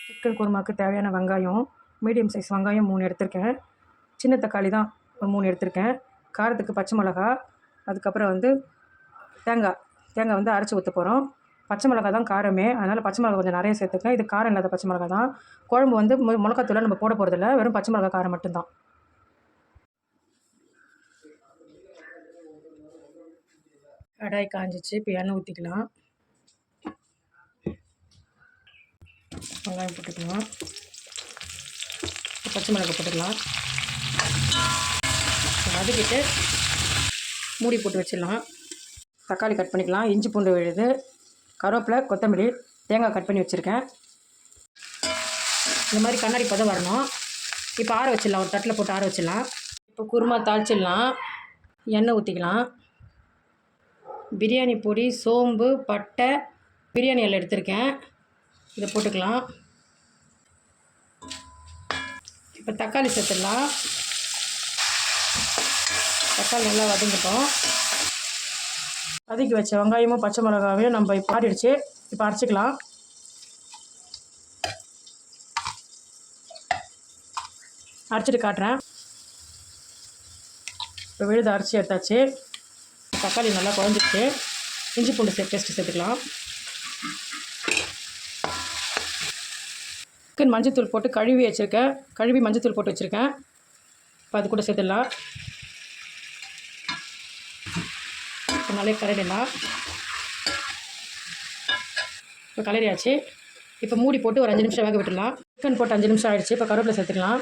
Chicken குருமாவுக்கு தேவையான வெங்காயம், medium size வெங்காயம் 3 எடுத்திருக்கேன். சின்ன தக்காளி தான் ஒரு 3 எடுத்திருக்கேன். காரத்துக்கு பச்சை மிளகா, அதுக்கப்புறம் வந்து தேங்காய் வந்து அரைச்சி ஊற்ற போகிறோம். பச்சை மிளகா தான் காரமே, அதனால் பச்சை மிளகா கொஞ்சம் நிறைய சேர்த்துக்கேன். இது காரம் இல்லாத பச்சை மிளகா தான். குழம்பு வந்து மிளகாத்தூளை நம்ம போட போகிறதில்ல, வெறும் பச்சை மிளகா காரம் மட்டும்தான். கடாய் காஞ்சிச்சு, இப்போ எண்ணெய் ஊற்றிக்கலாம். வெங்காயம் போட்டுக்கலாம், பச்சை மிளகாய் போட்டுக்கலாம். வதக்கிட்டு மூடி போட்டு வச்சிடலாம். தக்காளி கட் பண்ணிக்கலாம், இஞ்சி பூண்டு விழுது, கருவேப்பிலை, கொத்தமல்லி, தேங்காய் கட் பண்ணி வச்சுருக்கேன். இந்த மாதிரி கண்ணாடி பதம் வரணும். இப்போ ஆற வச்சிடலாம், ஒரு தட்டில் போட்டு ஆற வச்சிடலாம். இப்போ குருமா தாளிச்சிடலாம். எண்ணெய் ஊற்றிக்கலாம். பிரியாணி பொடி, சோம்பு, பட்டை, பிரியாணி இலை எடுத்திருக்கேன், இதை போட்டுக்கலாம். இப்போ தக்காளி சேர்த்துடலாம். தக்காளி நல்லா வதங்கிட்டோம். வதக்கி வச்ச வெங்காயமும் பச்சை மிளகாவையும் நம்ம இப்போ ஆறிடுச்சு. இப்போ அரைச்சிக்கலாம். அரைச்சிட்டு காட்டுறேன். இப்போ விழுது அரைச்சி எடுத்தாச்சு. தக்காளி நல்லா குழஞ்சிடுச்சு. இஞ்சி பூண்டு பேஸ்ட்டு சேர்த்துக்கலாம். சிக்கன் மஞ்சத்தூள் போட்டு கழுவி மஞ்சத்தூள் போட்டு வச்சுருக்கேன். இப்போ அது கூட சேர்த்துடலாம். இப்போ நல்லா கலரிடலாம். இப்போ கலரியாச்சு. இப்போ மூடி போட்டு ஒரு 5 நிமிஷம் வேக விட்டுடலாம். சிக்கன் போட்டு 5 நிமிஷம் ஆகிடுச்சு. இப்போ கருவேப்பிலை சேர்த்துக்கலாம்.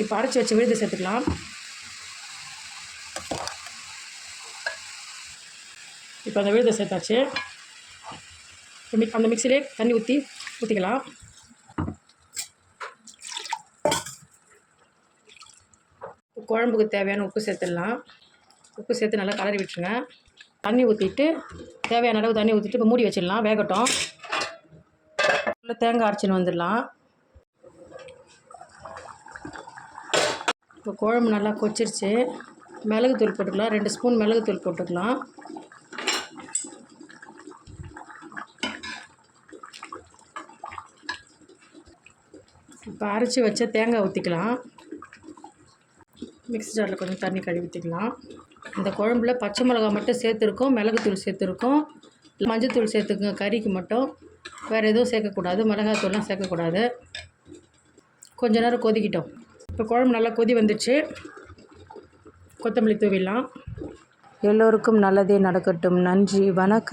இப்போ அரைச்சி வச்சு விழுது சேர்த்துக்கலாம். இப்போ அந்த விழுதை சேர்த்தாச்சு. அந்த மிக்சிலே தண்ணி ஊற்றிக்கலாம். குழம்புக்கு தேவையான உப்பு சேர்த்துடலாம். உப்பு சேர்த்து நல்லா கலரி விட்டுருங்க. தண்ணி ஊற்றிட்டு தேவையான அளவு தண்ணி ஊற்றிட்டு இப்போ மூடி வச்சிடலாம், வேகட்டும். தேங்காய் அரைச்சின்னு வந்துடலாம். இப்போ குழம்பு நல்லா கொச்சிருச்சு. மிளகுத்தூள் போட்டுக்கலாம். 2 ஸ்பூன் மிளகுத்தூள் போட்டுக்கலாம். இப்போ அரைச்சி வச்ச தேங்காய் ஊற்றிக்கலாம். மிக்ஸி ஜாரில் கொஞ்சம் தண்ணி கழுவி ஊற்றிக்கலாம். இந்த குழம்புல பச்சை மிளகா மட்டும் சேர்த்துருக்கோம், மிளகுத்தூள் சேர்த்துருக்கோம், மஞ்சத்தூள் சேர்த்துக்குங்க கறிக்கு மட்டும். வேறு எதுவும் சேர்க்கக்கூடாது, மிளகாத்தூள்லாம் சேர்க்கக்கூடாது. கொஞ்ச நேரம் கொதிக்கிட்டோம். இப்போ குழம்பு நல்லா கொதி வந்துடுச்சு. கொத்தமல்லி தூவிடலாம். எல்லோருக்கும் நல்லதே நடக்கட்டும். நன்றி, வணக்கம்.